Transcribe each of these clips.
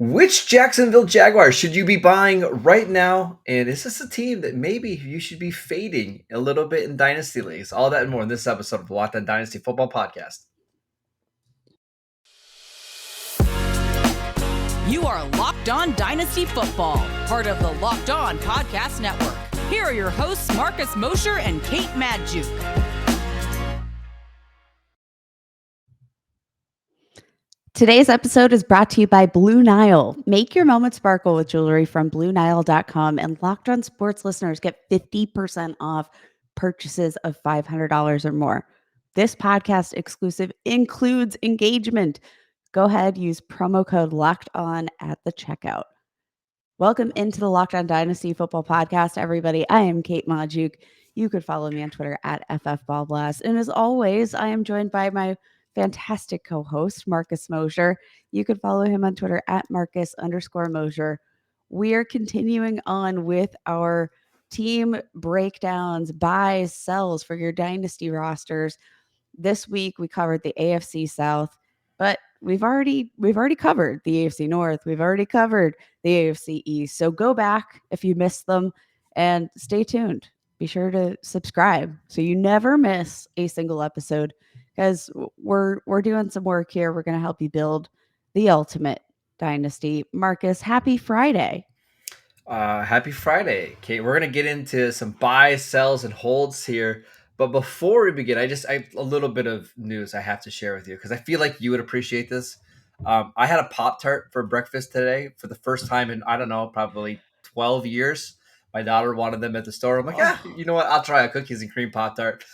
Which Jacksonville Jaguars should you be buying right now? And is this a team that maybe you should be fading a little bit in dynasty leagues? All that and more in this episode of the Locked On Dynasty Football Podcast. You are Locked On Dynasty Football, part of the Locked On Podcast Network. Here are your hosts, Mosher and Kate Magdziuk. Today's episode is brought to you by Blue Nile. Make your moment sparkle with jewelry from BlueNile.com, and Locked On Sports listeners get 50% off purchases of $500 or more. This podcast exclusive includes engagement. Go ahead, use promo code Locked On at the checkout. Welcome into the Locked On Dynasty Football Podcast, everybody. I am Kate Magdziuk. You could follow me on Twitter at FFBallBlast. And as always, I am joined by my fantastic co-host, Mosher. You could follow him on Twitter at Marcus_Mosher. We are continuing on with our team breakdowns, buys, sells for your dynasty rosters. This week we covered the AFC South, but we've already covered the AFC North. We've already covered the AFC East. So go back if you missed them and stay tuned. Be sure to subscribe so you never miss a single episode, because we're doing some work here. We're going to help you build the ultimate dynasty. Marcus, happy Friday. Happy Friday, Kate. We're going to get into some buys, sells, and holds here. But before we begin, I have a little bit of news I have to share with you because I feel like you would appreciate this. I had a Pop-Tart for breakfast today for the first time in, I don't know, probably 12 years. My daughter wanted them at the store. I'm like, you know what? I'll try a cookies and cream Pop-Tart.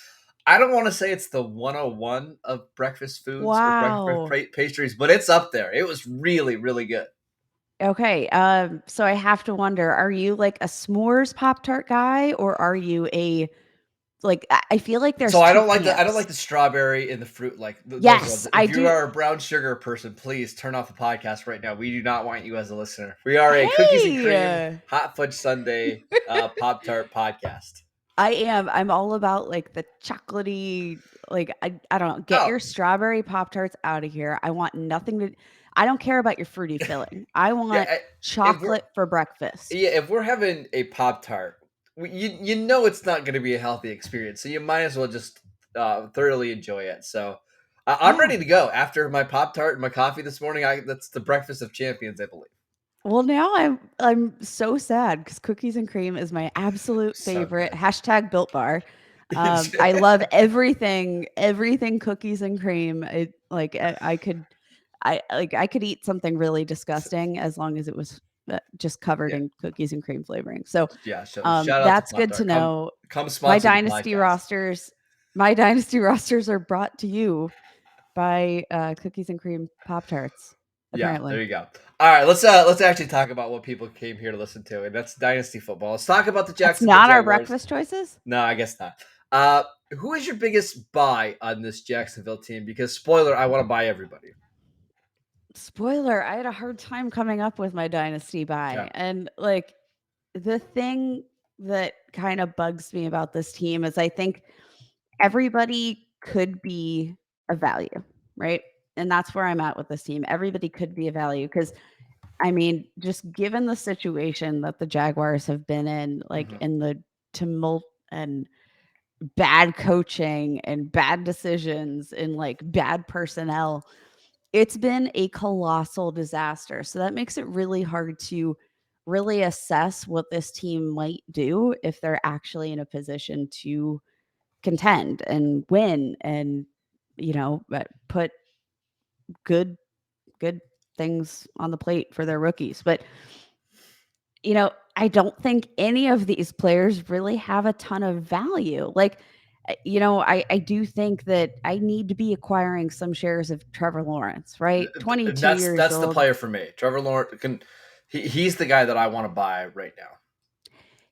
I don't want to say it's the 101 of breakfast foods or breakfast pastries, but it's up there. It was really, really good. Okay. So I have to wonder, are you like a s'mores Pop-Tart guy, or are you I feel like there's so I don't like the strawberry and the fruit yes, those ones. If you are a brown sugar person, please turn off the podcast right now. We do not want you as a listener. We are a cookies and cream hot fudge sundae Pop-Tart podcast. I'm all about like the chocolatey, like I don't know. Get your strawberry Pop-Tarts out of here. I want nothing to. I don't care about your fruity filling. I want chocolate for breakfast. Yeah, if we're having a Pop-Tart, you know it's not going to be a healthy experience, so you might as well just thoroughly enjoy it. So I'm ready to go after my Pop-Tart and my coffee this morning. That's the breakfast of champions, I believe. Well, now I'm so sad because cookies and cream is my absolute favorite. # Built Bar. I love everything cookies and cream. I could eat something really disgusting as long as it was just covered in cookies and cream flavoring. So shout out that's to good to know. Come sponsor my dynasty rosters are brought to you by cookies and cream Pop-Tarts. Apparently. Yeah, there you go. All right, let's actually talk about what people came here to listen to, and that's dynasty football. Let's talk about the Jacksonville Jaguars. Not our breakfast choices? No, I guess not. Who is your biggest buy on this Jacksonville team? Because spoiler, I want to buy everybody. Spoiler, I had a hard time coming up with my dynasty buy. And like the thing that kind of bugs me about this team is I think everybody could be a value, right? And that's where I'm at with this team. Everybody could be a value because, I mean, just given the situation that the Jaguars have been in, like in the tumult and bad coaching and bad decisions and like bad personnel, it's been a colossal disaster. So that makes it really hard to really assess what this team might do if they're actually in a position to contend and win and, put good things on the plate for their rookies. But, I don't think any of these players really have a ton of value. Like, I do think that I need to be acquiring some shares of Trevor Lawrence, right? 22 years old. That's the player for me. Trevor Lawrence he's the guy that I want to buy right now.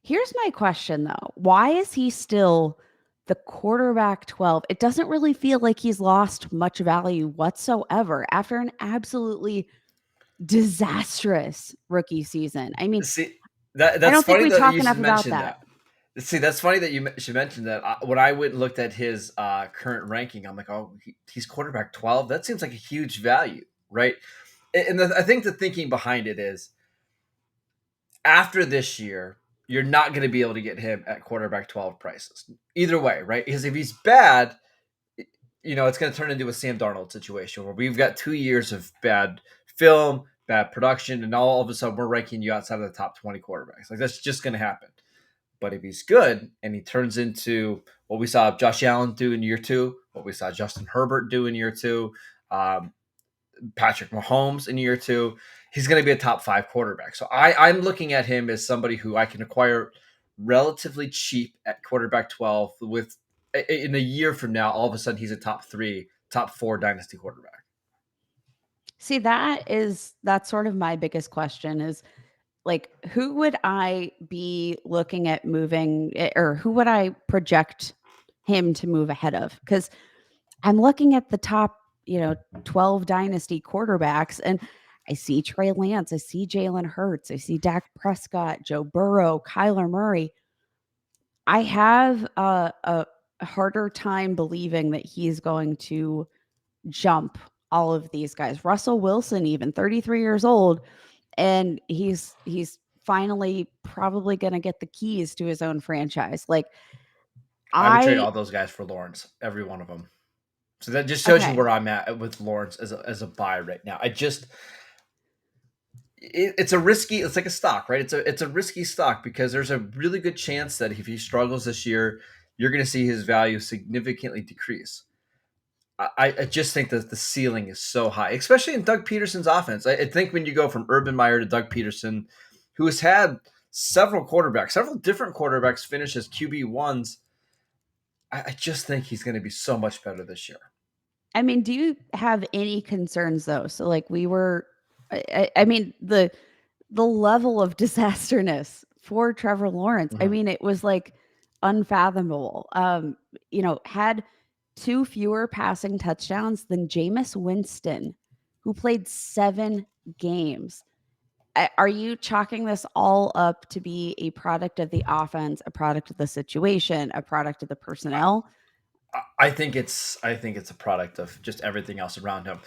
Here's my question though. Why is he still the quarterback 12? It doesn't really feel like he's lost much value whatsoever after an absolutely disastrous rookie season. I mean, that's I don't think funny we that talk you enough about mention that. See, that's funny that you should mention that. When I went and looked at his current ranking, I'm like, oh, he's quarterback 12. That seems like a huge value, right? And I think the thinking behind it is after this year, you're not going to be able to get him at quarterback 12 prices. Either way, right? Because if he's bad, it's going to turn into a Sam Darnold situation where we've got 2 years of bad film, bad production, and all of a sudden we're ranking you outside of the top 20 quarterbacks. Like that's just going to happen. But if he's good and he turns into what we saw Josh Allen do in year 2, what we saw Justin Herbert do in year 2, Patrick Mahomes in year 2, he's going to be a top 5 quarterback. So I'm looking at him as somebody who I can acquire relatively cheap at quarterback 12 with in a year from now, all of a sudden he's a top 3, top 4 dynasty quarterback. See, that's sort of my biggest question is like, who would I be looking at moving or who would I project him to move ahead of? Because I'm looking at the top, 12 dynasty quarterbacks and I see Trey Lance, I see Jalen Hurts, I see Dak Prescott, Joe Burrow, Kyler Murray. I have a harder time believing that he's going to jump all of these guys. Russell Wilson, even 33 years old, and he's finally probably going to get the keys to his own franchise. Like I would trade I all those guys for Lawrence, every one of them. So that just shows you okay. where I'm at with Lawrence as a buy right now. It's like a stock, right? It's a risky stock because there's a really good chance that if he struggles this year, you're going to see his value significantly decrease. I just think that the ceiling is so high, especially in Doug Peterson's offense. I think when you go from Urban Meyer to Doug Peterson, who has had several different quarterbacks finish as QB1s, I just think he's going to be so much better this year. I mean, do you have any concerns though? So like I mean, the level of disasterness for Trevor Lawrence. I mean, it was like unfathomable. Had 2 fewer passing touchdowns than Jameis Winston, who played 7 games. Are you chalking this all up to be a product of the offense, a product of the situation, a product of the personnel? I think it's a product of just everything else around him.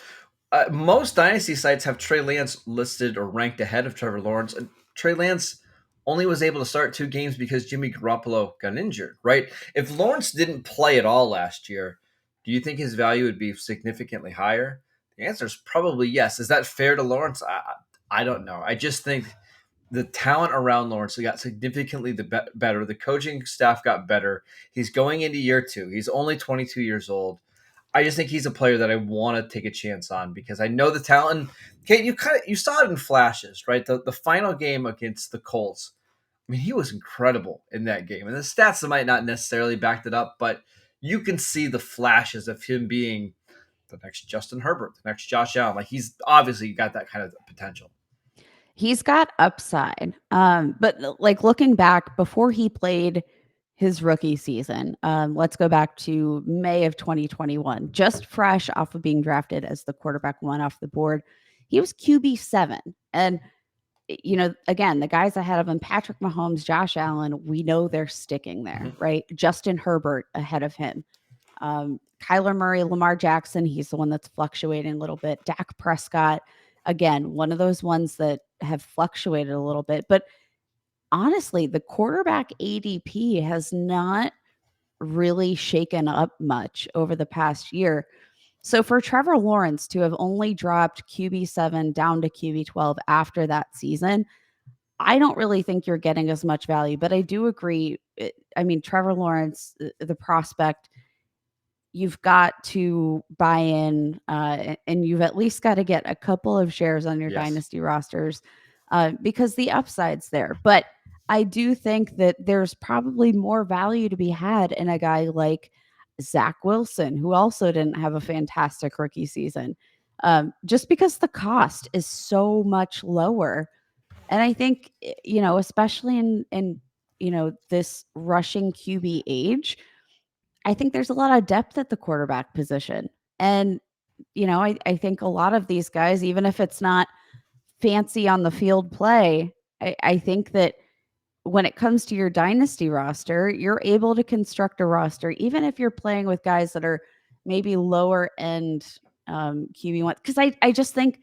Most dynasty sites have Trey Lance listed or ranked ahead of Trevor Lawrence, and Trey Lance only was able to start 2 games because Jimmy Garoppolo got injured. Right? If Lawrence didn't play at all last year, do you think his value would be significantly higher? The answer is probably yes. Is that fair to Lawrence? I don't know. I just think the talent around Lawrence got significantly better. The coaching staff got better. He's going into year 2. He's only 22 years old. I just think he's a player that I want to take a chance on because I know the talent. And Kate, you saw it in flashes, right? The final game against the Colts. I mean, he was incredible in that game, and the stats might not necessarily back it up, but you can see the flashes of him being the next Justin Herbert, the next Josh Allen. Like he's obviously got that kind of potential. He's got upside. But like looking back before he played his rookie season, let's go back to May of 2021, just fresh off of being drafted as the quarterback 1 off the board. He was QB7. And, again, the guys ahead of him, Patrick Mahomes, Josh Allen, we know they're sticking there, right? Justin Herbert ahead of him. Kyler Murray, Lamar Jackson, he's the one that's fluctuating a little bit. Dak Prescott, again, one of those ones that have fluctuated a little bit. But honestly, the quarterback ADP has not really shaken up much over the past year. So for Trevor Lawrence to have only dropped QB7 down to QB12 after that season, I don't really think you're getting as much value. But I do agree. I mean, Trevor Lawrence, the prospect, you've got to buy in and you've at least got to get a couple of shares on your dynasty rosters because the upside's there. But I do think that there's probably more value to be had in a guy like Zach Wilson, who also didn't have a fantastic rookie season, just because the cost is so much lower. And I think, especially in this rushing QB age, I think there's a lot of depth at the quarterback position. And, I think a lot of these guys, even if it's not fancy on the field play, I think that when it comes to your dynasty roster, you're able to construct a roster, even if you're playing with guys that are maybe lower end QB1. Because I just think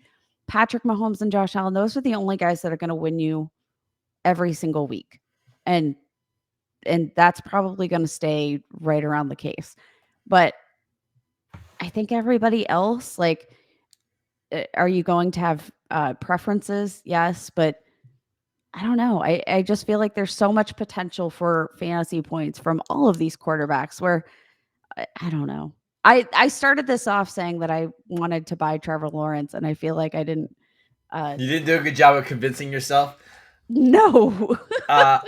Patrick Mahomes and Josh Allen, those are the only guys that are going to win you every single week. And that's probably going to stay right around the case. But I think everybody else, like, are you going to have preferences? Yes, but I don't know. I just feel like there's so much potential for fantasy points from all of these quarterbacks where I don't know. I started this off saying that I wanted to buy Trevor Lawrence, and I feel like I didn't. You didn't do a good job of convincing yourself. No. Uh,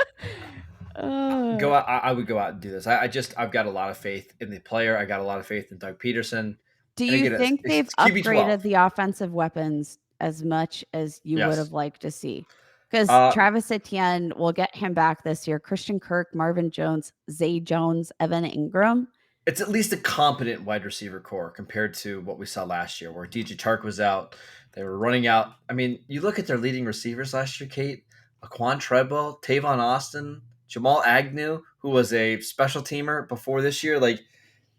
Uh, go out. I would go out and do this. I've got a lot of faith in the player. I got a lot of faith in Doug Peterson. do And you again, think they've it's QB12. upgraded the offensive weapons as much as you would Yes. have liked to see? Because Uh, Travis Etienne will get him back this year. Christian Kirk, Marvin Jones, Zay Jones, Evan Engram. it's at least a competent wide receiver core compared to what we saw last year, where DJ Chark was out. They were running out. I mean, you look at their leading receivers last year, Kate. Laquan Treadwell, Tavon Austin, Jamal Agnew, who was a special teamer before this year. Like,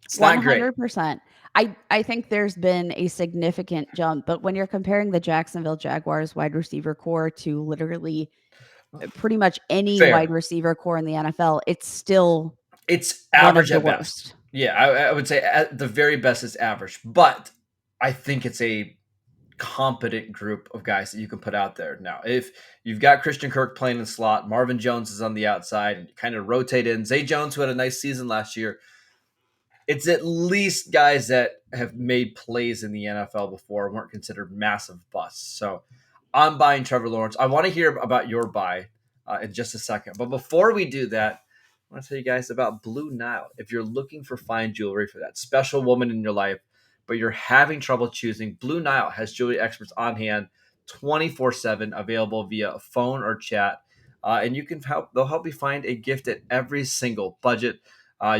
it's not great. 100%. I think there's been a significant jump, but when you're comparing the Jacksonville Jaguars wide receiver core to literally pretty much any wide Fair. receiver core in the NFL, it's still It's one of average the at best. worst. Yeah, I would say at the very best it's average, but I think it's a competent group of guys that you can put out there. Now, if you've got Christian Kirk playing in the slot, Marvin Jones is on the outside, and you kind of rotate in Zay Jones, who had a nice season last year, it's at least guys that have made plays in the NFL before, weren't considered massive busts. So I'm buying Trevor Lawrence. I want to hear about your buy in just a second. But before we do that, I want to tell you guys about Blue Nile. If you're looking for fine jewelry for that special woman in your life, but you're having trouble choosing, Blue Nile has jewelry experts on hand 24/7, available via phone or chat. And you can help, they'll help you find a gift at every single budget.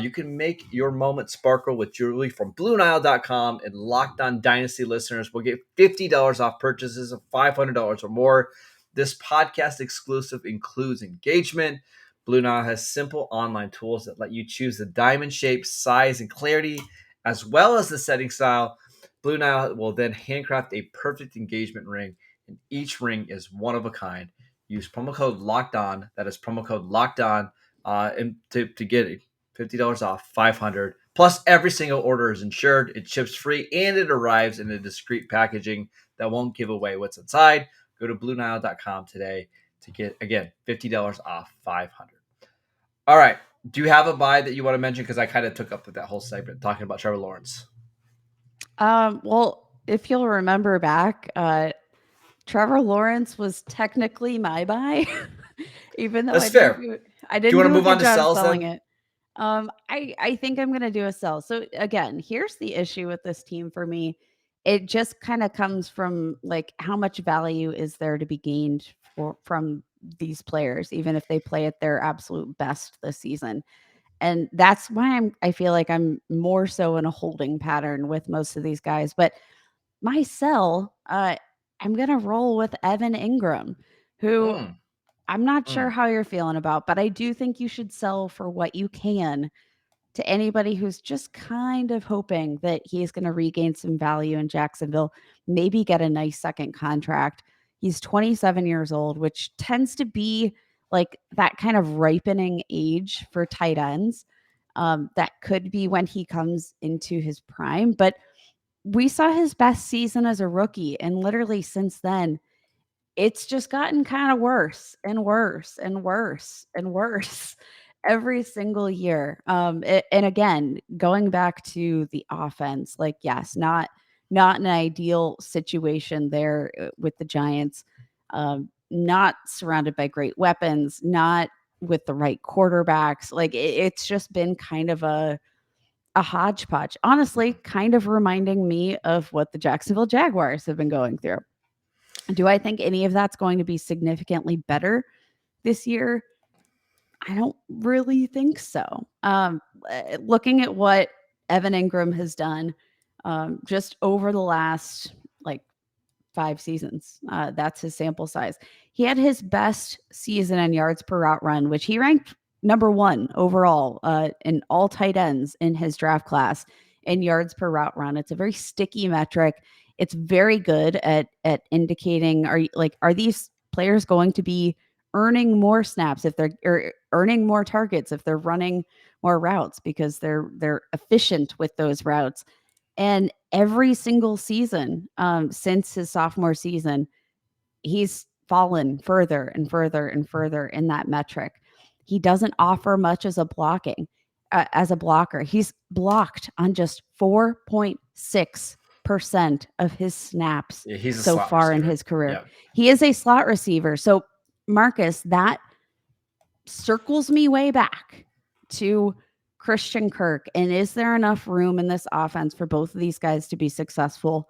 You can make your moment sparkle with jewelry from BlueNile.com, and Locked On Dynasty listeners will get $50 off purchases of $500 or more. This podcast exclusive includes engagement. Blue Nile has simple online tools that let you choose the diamond shape, size, and clarity, as well as the setting style. Blue Nile will then handcraft a perfect engagement ring, and each ring is one of a kind. Use promo code Locked On. That is promo code Locked On, and to get it. $50 off, 500. Plus, every single order is insured. It ships free, and it arrives in a discreet packaging that won't give away what's inside. Go to BlueNile.com today to get, again, $50 off, 500. All right. Do you have a buy that you want to mention? Because I kind of took up with that whole segment talking about Trevor Lawrence. Well, if you'll remember back, Trevor Lawrence was technically my buy, even though That's fair. I Do you didn't want to do a move on good to job sells selling then? it. I think I'm gonna do a sell. So again, here's the issue with this team for me. It just kind of comes from like how much value is there to be gained from these players, even if they play at their absolute best this season. And that's why I feel like I'm more so in a holding pattern with most of these guys. But my sell, I'm gonna roll with Evan Engram, who Mm, I'm not sure mm. how you're feeling about, but I do think you should sell for what you can to anybody who's just kind of hoping that he's going to regain some value in Jacksonville, maybe get a nice second contract. He's 27 years old, which tends to be like that kind of ripening age for tight ends. That could be when he comes into his prime, but we saw his best season as a rookie. And literally since then, it's just gotten kind of worse and worse and worse and worse every single year. And again, going back to the offense, like yes, not an ideal situation there with the Giants. Not surrounded by great weapons, not with the right quarterbacks. Like it's just been kind of a hodgepodge. Honestly, kind of reminding me of what the Jacksonville Jaguars have been going through. Do I think any of that's going to be significantly better this year? I don't really think so. Looking at what Evan Engram has done just over the last like 5 seasons, that's his sample size. He had his best season in yards per route run, which he ranked number one overall in all tight ends in his draft class in yards per route run. It's a very sticky metric. It's very good at indicating, are these players going to be earning more snaps if they're or earning more targets if they're running more routes because they're efficient with those routes. And every single season since his sophomore season, he's fallen further and further and further in that metric. He doesn't offer much as a blocker. He's blocked on just 4.6% of his snaps Yeah, he's a so slot far in receiver. his career. Yeah. He is a slot receiver. So Marcus, that circles me way back to Christian Kirk. And is there enough room in this offense for both of these guys to be successful?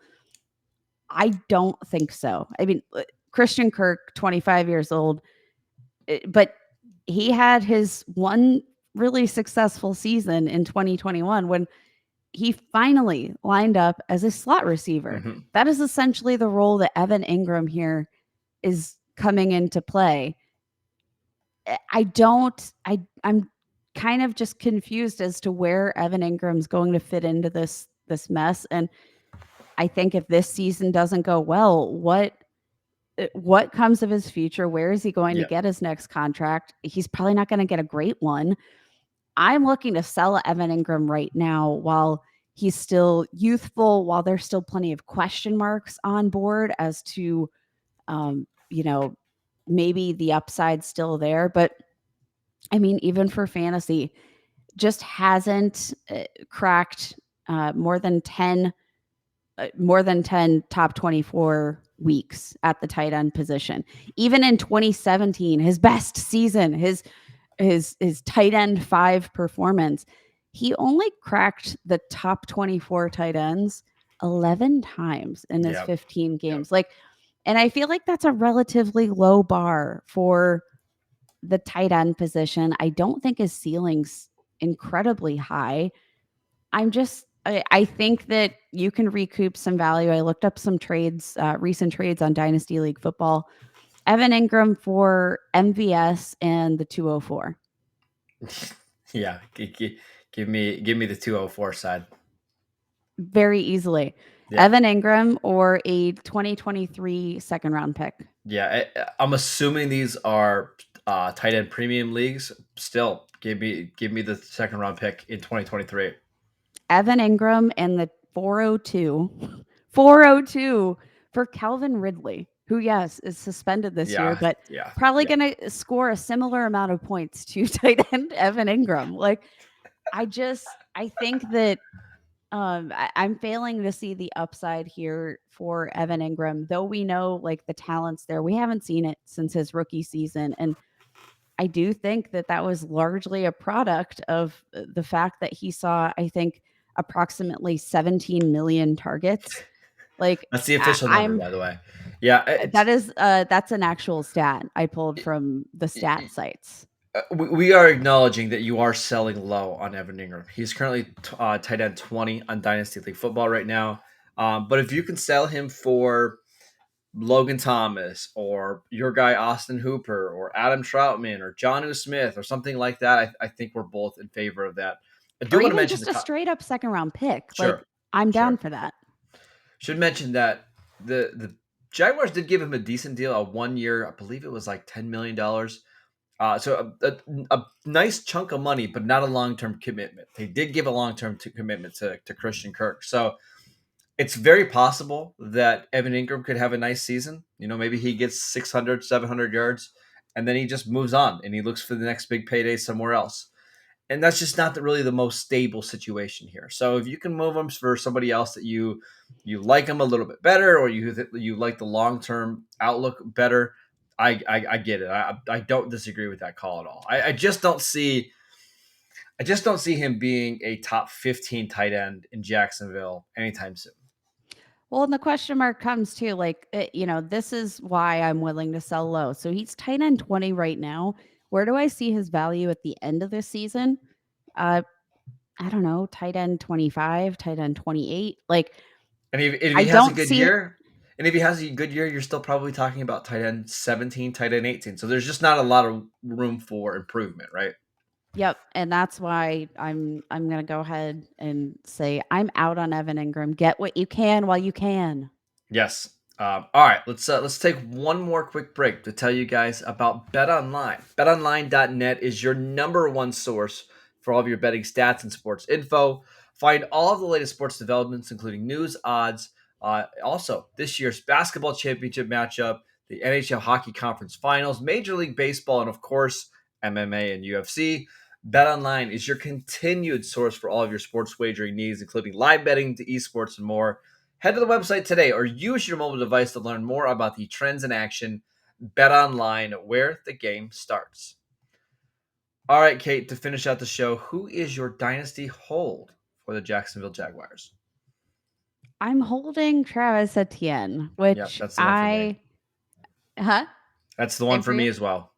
I don't think so. I mean, Christian Kirk, 25 years old, but he had his one really successful season in 2021 when he finally lined up as a slot receiver. Mm-hmm. That is essentially the role that Evan Engram here is coming into play. I'm kind of just confused as to where Evan Ingram's going to fit into this mess. And I think if this season doesn't go well, what comes of his future? Where is he going to get his next contract? He's probably not going to get a great one. I'm looking to sell Evan Engram right now while he's still youthful, while there's still plenty of question marks on board as to, maybe the upside's still there. But I mean, even for fantasy, just hasn't cracked more than 10 top 24 weeks at the tight end position. Even in 2017, his best season, his tight end 5 performance, he only cracked the top 24 tight ends 11 times in his 15 games. And I feel like that's a relatively low bar for the tight end position. I don't think his ceiling's incredibly high. I think that you can recoup some value. I looked up some trades, recent trades on Dynasty League Football. Evan Engram for MVS and the 204. Yeah, give me the 204 side. Very easily. Yeah. Evan Engram or a 2023 second round pick. Yeah, I'm assuming these are tight end premium leagues. Still, give me the second round pick in 2023. Evan Engram and the 402 for Calvin Ridley, who, yes, is suspended this year, but probably going to score a similar amount of points to tight end Evan Engram. I think that I'm failing to see the upside here for Evan Engram, though we know the talent's there. We haven't seen it since his rookie season. And I do think that was largely a product of the fact that he saw, I think, approximately 17 million targets. That's the official number, by the way. Yeah, that's an actual stat I pulled from the stat sites. We are acknowledging that you are selling low on Evan Engram. He's currently tight end 20 on Dynasty League Football right now. But if you can sell him for Logan Thomas or your guy Austin Hooper or Adam Troutman or Jonnu Smith or something like that, I think we're both in favor of that. I do want to mention just a straight up second round pick. Sure. I'm down for that. Should mention that the Jaguars did give him a decent deal, a 1 year, I believe it was like $10 million. So a nice chunk of money, but not a long-term commitment. They did give a long-term commitment to Christian Kirk. So it's very possible that Evan Engram could have a nice season. Maybe he gets 600, 700 yards, and then he just moves on and he looks for the next big payday somewhere else. And that's just not really the most stable situation here. So if you can move him for somebody else that you like him a little bit better, or you like the long-term outlook better, I get it. I don't disagree with that call at all. I just don't see him being a top 15 tight end in Jacksonville anytime soon. Well, and the question mark comes too, this is why I'm willing to sell low. So he's tight end 20 right now. Where do I see his value at the end of this season? I don't know, tight end 25, tight end 28. And if he has a good year, you're still probably talking about tight end 17, tight end 18. So there's just not a lot of room for improvement, right? Yep, and that's why I'm going to go ahead and say I'm out on Evan Engram. Get what you can while you can. Yes. All right, let's take one more quick break to tell you guys about BetOnline. BetOnline.net is your number one source for all of your betting stats and sports info. Find all of the latest sports developments, including news, odds. Also, this year's basketball championship matchup, the NHL Hockey Conference Finals, Major League Baseball, and of course, MMA and UFC. BetOnline is your continued source for all of your sports wagering needs, including live betting to esports and more. Head to the website today or use your mobile device to learn more about the trends in action. Bet online, where the game starts. All right, Kate, to finish out the show, who is your dynasty hold for the Jacksonville Jaguars? I'm holding Travis Etienne, Yep, which that's the one for me. huh? That's the one Same for for me you? as well.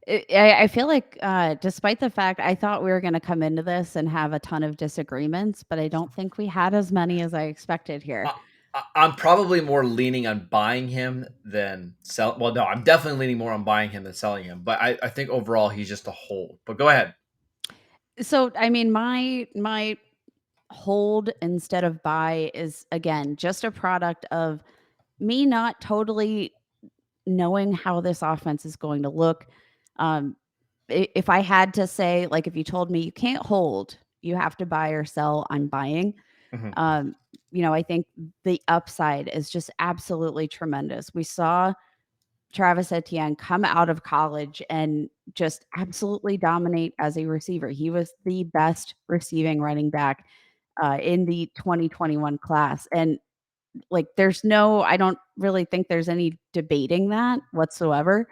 I feel like, despite the fact I thought we were going to come into this and have a ton of disagreements, but I don't think we had as many as I expected here. I, I'm probably more leaning on buying him than sell. Well, no, I'm definitely leaning more on buying him than selling him. But I think overall he's just a hold. But go ahead. So, I mean, my hold instead of buy is again just a product of me not totally knowing how this offense is going to look. Um, if I had to say, like, if you told me you can't hold, you have to buy or sell, I'm buying. Mhm. Um, I think the upside is just absolutely tremendous. We saw Travis Etienne come out of college and just absolutely dominate as a receiver. He was the best receiving running back in the 2021 class. And like, I don't really think there's any debating that whatsoever.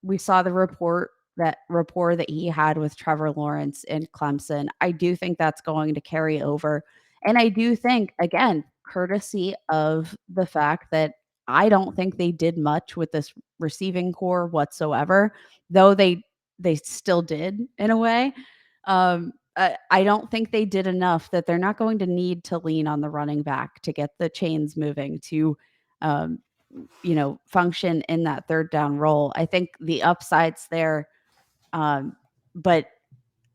We saw the rapport that he had with Trevor Lawrence in Clemson. I do think that's going to carry over. And I do think, again, courtesy of the fact that I don't think they did much with this receiving core whatsoever, though they still did in a way. I don't think they did enough that they're not going to need to lean on the running back to get the chains moving to um, function in that third down role. I think the upside's there, um, but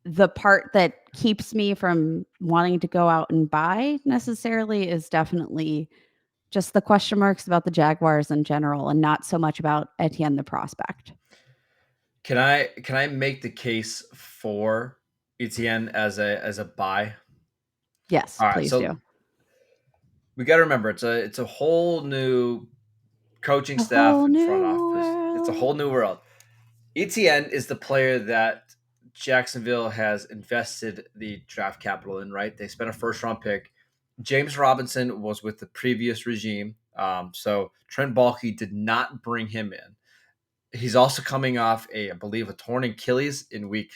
the part that keeps me from wanting to go out and buy necessarily is definitely just the question marks about the Jaguars in general and not so much about Etienne the prospect. Can I make the case for Etienne as a buy? Yes, All right, please so do. we got to remember it's a whole new coaching A staff whole and front new office. It's a world. whole new world. ETN is the player that Jacksonville has invested the draft capital in, right? They spent a first round pick. James Robinson was with the previous regime. So Trent Baalke did not bring him in. He's also coming off I believe, a torn Achilles in week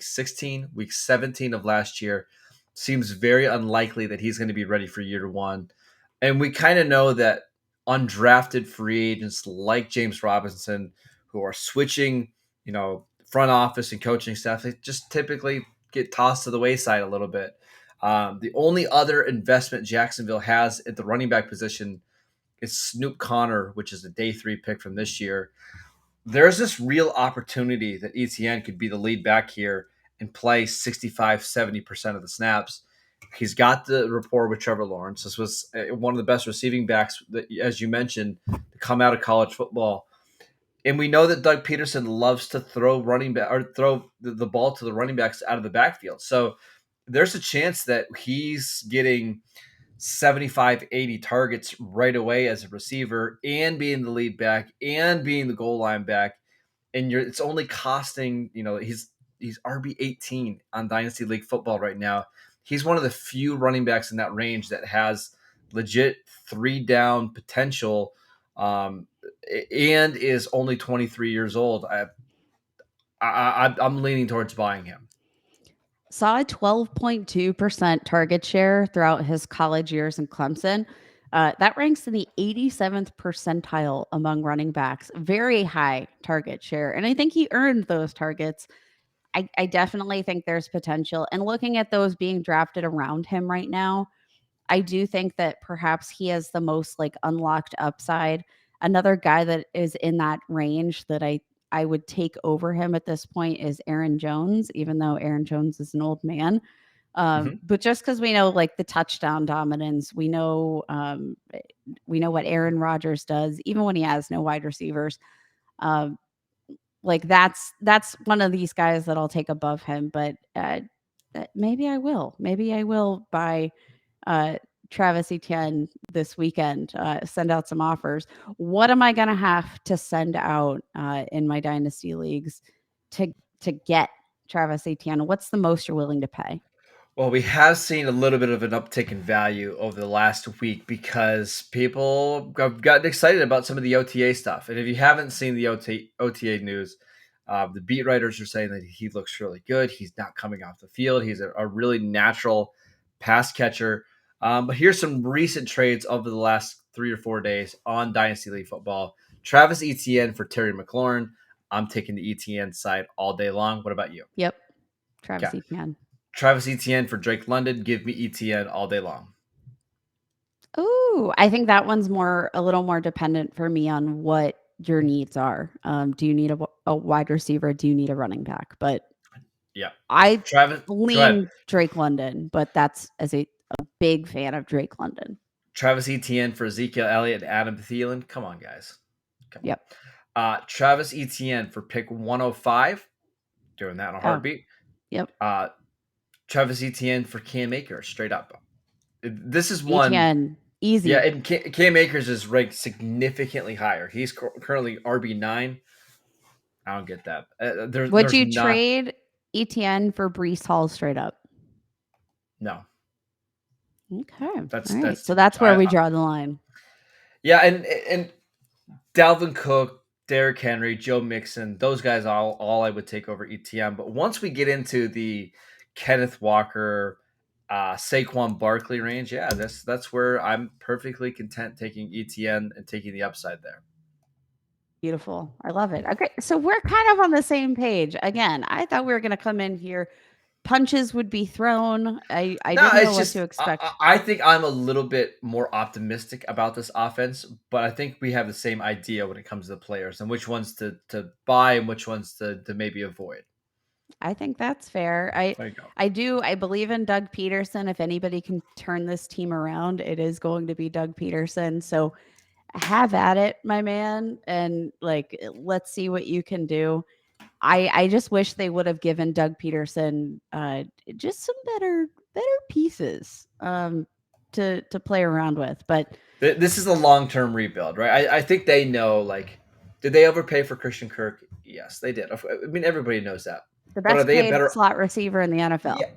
16, week 17 of last year. Seems very unlikely that he's going to be ready for year one. And we kind of know that undrafted free agents like James Robinson, who are switching, front office and coaching staff, they just typically get tossed to the wayside a little bit. The only other investment Jacksonville has at the running back position is Snoop Connor, which is a day 3 pick from this year. There's this real opportunity that ETN could be the lead back here and play 65-70% of the snaps. He's got the rapport with Trevor Lawrence. This was one of the best receiving backs, that, as you mentioned, to come out of college football. And we know that Doug Peterson loves to throw running back or throw the ball to the running backs out of the backfield. So there's a chance that he's getting 75, 80 targets right away as a receiver and being the lead back and being the goal line back. And it's only costing, he's RB 18 on Dynasty League football right now. He's one of the few running backs in that range that has legit 3 down potential, and is only 23 years old. I'm leaning towards buying him. Saw a 12.2% target share throughout his college years in Clemson. That ranks in the 87th percentile among running backs. Very high target share. And I think he earned those targets. I definitely think there's potential. And looking at those being drafted around him right now, I do think that perhaps he has the most like unlocked upside. Another guy that is in that range that I would take over him at this point is Aaron Jones, even though Aaron Jones is an old man. Mhm. But just because we know like the touchdown dominance, we know what Aaron Rodgers does, even when he has no wide receivers. Um, like that's one of these guys that I'll take above him. But maybe I will. Maybe I will buy uh, Travis Etienne this weekend. Send out some offers. What am I going to have to send out in my dynasty leagues to to get Travis Etienne? What's the most you're willing to pay? Well, we have seen a little bit of an uptick in value over the last week because people have gotten excited about some of the OTA stuff. And if you haven't seen the OTA news, the beat writers are saying that he looks really good. He's not coming off the field. He's a really natural pass catcher. But here's some recent trades over the last 3 or 4 days on Dynasty League football. Travis Etienne for Terry McLaurin. I'm taking the Etienne side all day long. What about you? Yep, Okay. Travis Etienne. Travis Etienne for Drake London. Give me Etienne all day long. Ooh, I think that one's a little more dependent for me on what your needs are. Do you need a wide receiver? Do you need a running back? But Yeah. I Travis, go ahead. lean Drake London, but that's as a big fan of Drake London. Travis Etienne for Ezekiel Elliott and Adam Thielen. Come on, guys. Come on. Yep. Travis Etienne for pick 105. Doing that in a heartbeat. Yep. Travis Etienne for Cam Akers, straight up. This is one. Etienne, easy. Yeah, and Cam Akers is ranked significantly higher. He's currently RB9. I don't get that. Would you trade Etienne for Breece Hall straight up? No. Okay. That's all right. that's So that's where we draw the line. Yeah, and Dalvin Cook, Derrick Henry, Joe Mixon, those guys all I would take over ETN. But once we get into the Kenneth Walker, Saquon Barkley range, yeah, that's where I'm perfectly content taking ETN and taking the upside there. Beautiful. I love it. Okay. So we're kind of on the same page. Again, I thought we were going to come in here. Punches would be thrown. I didn't know what to expect. I think I'm a little bit more optimistic about this offense, but I think we have the same idea when it comes to the players and which ones to buy and which ones to maybe avoid. I think that's fair. There you go. I believe in Doug Peterson. If anybody can turn this team around, it is going to be Doug Peterson. So have at it, my man. And like, let's see what you can do. I just wish they would have given Doug Peterson just some better pieces to play around with. But this is a long-term rebuild, right? I think they know, like, did they overpay for Christian Kirk? Yes, they did. I mean, everybody knows that. The best paid slot receiver in the NFL. Yeah,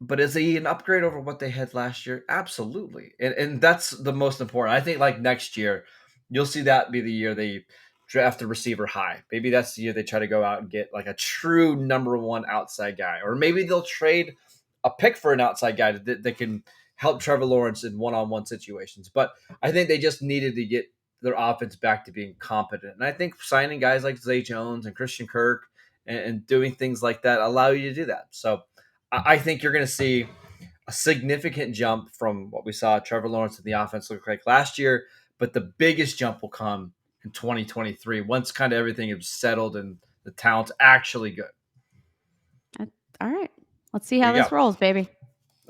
but is he an upgrade over what they had last year? Absolutely. And that's the most important. I think like next year, you'll see that be the year they draft a receiver high. Maybe that's the year they try to go out and get like a true number one outside guy. Or maybe they'll trade a pick for an outside guy that can help Trevor Lawrence in one-on-one situations. But I think they just needed to get their offense back to being competent. And I think signing guys like Zay Jones and Christian Kirk and doing things like that allow you to do that. So I think you're going to see a significant jump from what we saw Trevor Lawrence in the offense look like last year, but the biggest jump will come in 2023 once kind of everything is settled and the talent's actually good. All right. Let's see how this rolls, baby.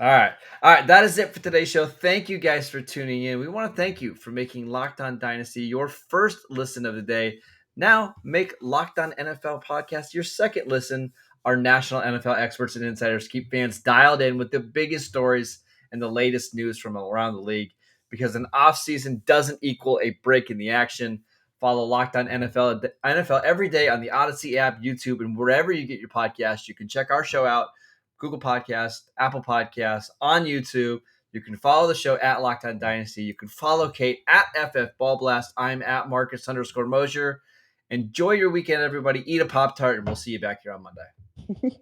All right. That is it for today's show. Thank you guys for tuning in. We want to thank you for making Locked On Dynasty your first listen of the day. Now make Locked On NFL podcast your second listen. Our national NFL experts and insiders keep fans dialed in with the biggest stories and the latest news from around the league, because an offseason doesn't equal a break in the action. Follow Locked On NFL every day on the Odyssey app, YouTube, and wherever you get your podcasts. You can check our show out, Google Podcasts, Apple Podcasts, on YouTube. You can follow the show at Locked On Dynasty. You can follow Kate at FF Ball Blast. I'm at Marcus_Mosher. Enjoy your weekend, everybody. Eat a Pop-Tart, and we'll see you back here on Monday.